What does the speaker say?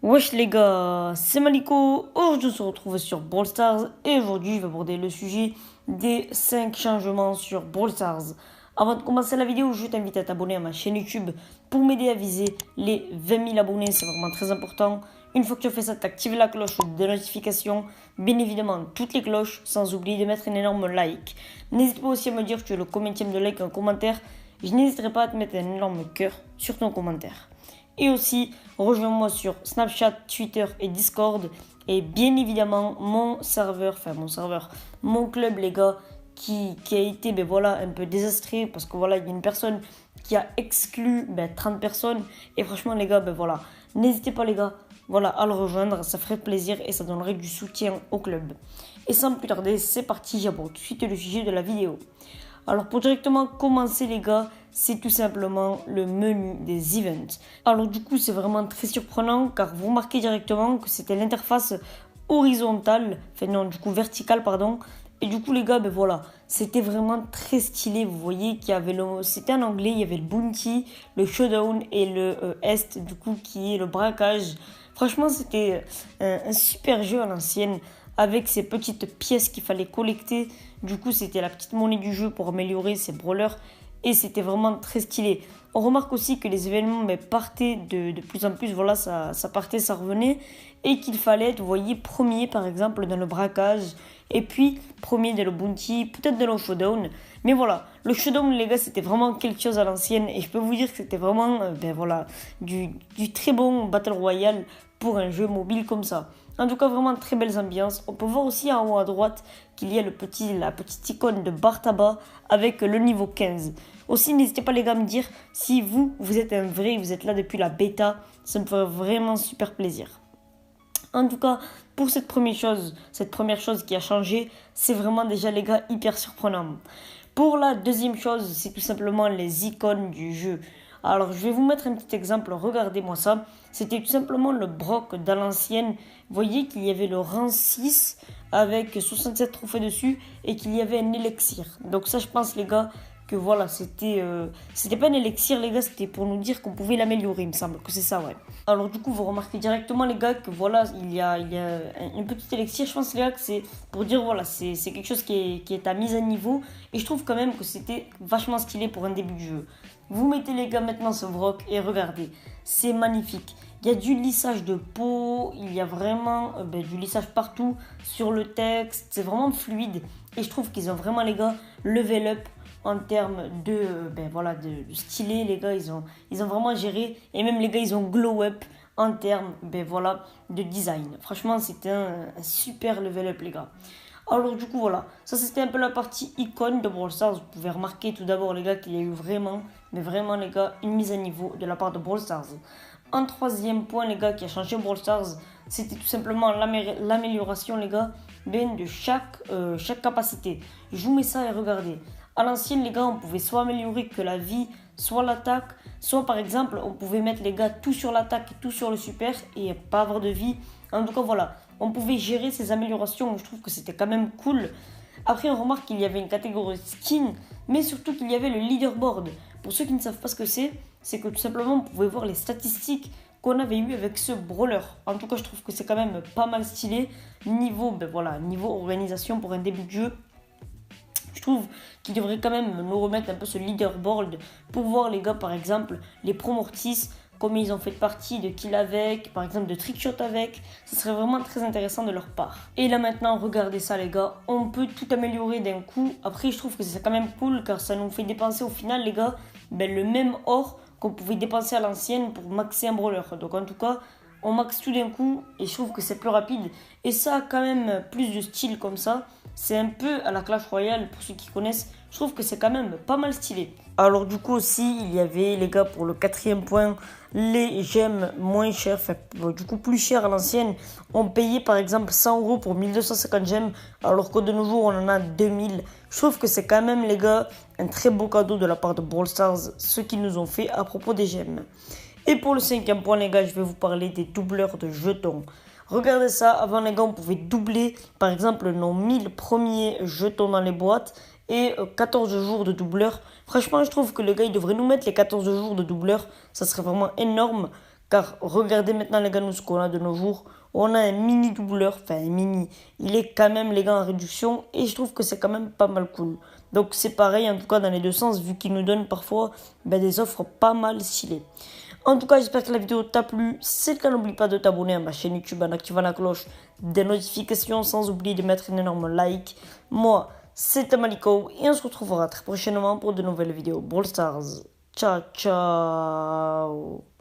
Wesh les gars, c'est Maliko. Aujourd'hui on se retrouve sur Brawl Stars et aujourd'hui je vais aborder le sujet des 5 changements sur Brawl Stars. Avant de commencer la vidéo, je t'invite à t'abonner à ma chaîne YouTube pour m'aider à viser les 20 000 abonnés, c'est vraiment très important. Une fois que tu as fait ça, t'actives la cloche de notification, bien évidemment toutes les cloches, sans oublier de mettre un énorme like. N'hésite pas aussi à me dire que tu es le combienième de like en commentaire, je n'hésiterai pas à te mettre un énorme cœur sur ton commentaire. Et aussi, rejoins-moi sur Snapchat, Twitter et Discord. Et bien évidemment, mon club, les gars, qui a été un peu désastré. Parce que voilà, il y a une personne qui a exclu 30 personnes. Et franchement, les gars, n'hésitez pas, les gars, à le rejoindre. Ça ferait plaisir et ça donnerait du soutien au club. Et sans plus tarder, c'est parti, j'aborde tout de suite le sujet de la vidéo. Alors pour directement commencer les gars, c'est tout simplement le menu des events. Alors du coup c'est vraiment très surprenant car vous remarquez directement que c'était l'interface horizontale, verticale pardon. Et du coup les gars, c'était vraiment très stylé. Vous voyez qu'il y avait c'était en anglais, il y avait le bounty, le showdown et le est du coup qui est le braquage. Franchement c'était un super jeu à l'ancienne, avec ces petites pièces qu'il fallait collecter. Du coup, c'était la petite monnaie du jeu pour améliorer ses brawlers. Et c'était vraiment très stylé. On remarque aussi que les événements partaient de plus en plus. Voilà, ça partait, ça revenait. Et qu'il fallait être, vous voyez, premier par exemple dans le braquage. Et puis, premier dans le bounty, peut-être dans le showdown. Mais voilà, le showdown, les gars, c'était vraiment quelque chose à l'ancienne. Et je peux vous dire que c'était vraiment du très bon Battle Royale pour un jeu mobile comme ça. En tout cas, vraiment très belles ambiances. On peut voir aussi en haut à droite qu'il y a la petite icône de bar tabac avec le niveau 15. Aussi, n'hésitez pas les gars à me dire si vous êtes un vrai, vous êtes là depuis la bêta. Ça me ferait vraiment super plaisir. En tout cas, pour cette première chose qui a changé, c'est vraiment déjà les gars hyper surprenant. Pour la deuxième chose, c'est tout simplement les icônes du jeu. Alors, je vais vous mettre un petit exemple. Regardez-moi ça. C'était tout simplement le Brock dans l'ancienne. Vous voyez qu'il y avait le rang 6 avec 67 trophées dessus et qu'il y avait un élixir. Donc ça, je pense, les gars, que voilà, c'était pas un élixir, les gars, c'était pour nous dire qu'on pouvait l'améliorer, il me semble que c'est ça, ouais. Alors du coup, vous remarquez directement, les gars, que voilà, il y a une petite élixir. Je pense, les gars, que c'est pour dire, voilà, c'est quelque chose qui est à mise à niveau. Et je trouve quand même que c'était vachement stylé pour un début de jeu. Vous mettez, les gars, maintenant ce Brock et regardez, c'est magnifique. Il y a du lissage de peau, il y a vraiment du lissage partout sur le texte, c'est vraiment fluide. Et je trouve qu'ils ont vraiment, les gars, level up en termes de stylé. Les gars, ils ont vraiment géré. Et même les gars, ils ont glow up en termes de design. Franchement, c'était un super level up, les gars. Alors du coup voilà, ça c'était un peu la partie icône de Brawl Stars. Vous pouvez remarquer tout d'abord les gars qu'il y a eu vraiment les gars, une mise à niveau de la part de Brawl Stars. Un troisième point les gars qui a changé Brawl Stars, c'était tout simplement l'amélioration les gars de chaque capacité. Je vous mets ça et regardez. À l'ancienne les gars, on pouvait soit améliorer que la vie, soit l'attaque, soit par exemple on pouvait mettre les gars tout sur l'attaque et tout sur le super et pas avoir de vie. En tout cas voilà, on pouvait gérer ces améliorations. Je trouve que c'était quand même cool. Après on remarque qu'il y avait une catégorie skin, mais surtout qu'il y avait le leaderboard. Pour ceux qui ne savent pas ce que c'est que tout simplement on pouvait voir les statistiques qu'on avait eu avec ce brawler. En tout cas je trouve que c'est quand même pas mal stylé. Niveau organisation pour un début de jeu, je trouve qu'il devrait quand même nous remettre un peu ce leaderboard pour voir les gars, par exemple les promortis, combien ils ont fait partie, de kill avec, par exemple de trickshot avec. Ce serait vraiment très intéressant de leur part. Et là maintenant, regardez ça les gars, on peut tout améliorer d'un coup. Après je trouve que c'est quand même cool car ça nous fait dépenser au final les gars le même or qu'on pouvait dépenser à l'ancienne pour maxer un brawler. Donc en tout cas, on max tout d'un coup et je trouve que c'est plus rapide. Et ça a quand même plus de style comme ça. C'est un peu à la Clash Royale pour ceux qui connaissent. Je trouve que c'est quand même pas mal stylé. Alors du coup aussi, il y avait les gars pour le quatrième point, les gemmes moins chères, du coup plus chères à l'ancienne. On payait par exemple 100 € pour 1250 gemmes, alors que de nos jours on en a 2000. Je trouve que c'est quand même les gars un très beau cadeau de la part de Brawl Stars, ce qu'ils nous ont fait à propos des gemmes. Et pour le cinquième point les gars, je vais vous parler des doubleurs de jetons. Regardez ça, avant les gars on pouvait doubler par exemple nos 1000 premiers jetons dans les boîtes et 14 jours de doubleur. Franchement je trouve que le gars il devrait nous mettre les 14 jours de doubleur, ça serait vraiment énorme. Car regardez maintenant les gars, nous ce qu'on a de nos jours. On a un mini doubleur, enfin un mini. Il est quand même les gars en réduction et je trouve que c'est quand même pas mal cool. Donc c'est pareil en tout cas dans les deux sens vu qu'il nous donne parfois des offres pas mal stylées. En tout cas, j'espère que la vidéo t'a plu. Si c'est le cas, n'oublie pas de t'abonner à ma chaîne YouTube en activant la cloche des notifications sans oublier de mettre un énorme like. Moi, c'était Maliko et on se retrouvera très prochainement pour de nouvelles vidéos Brawl Stars. Ciao, ciao.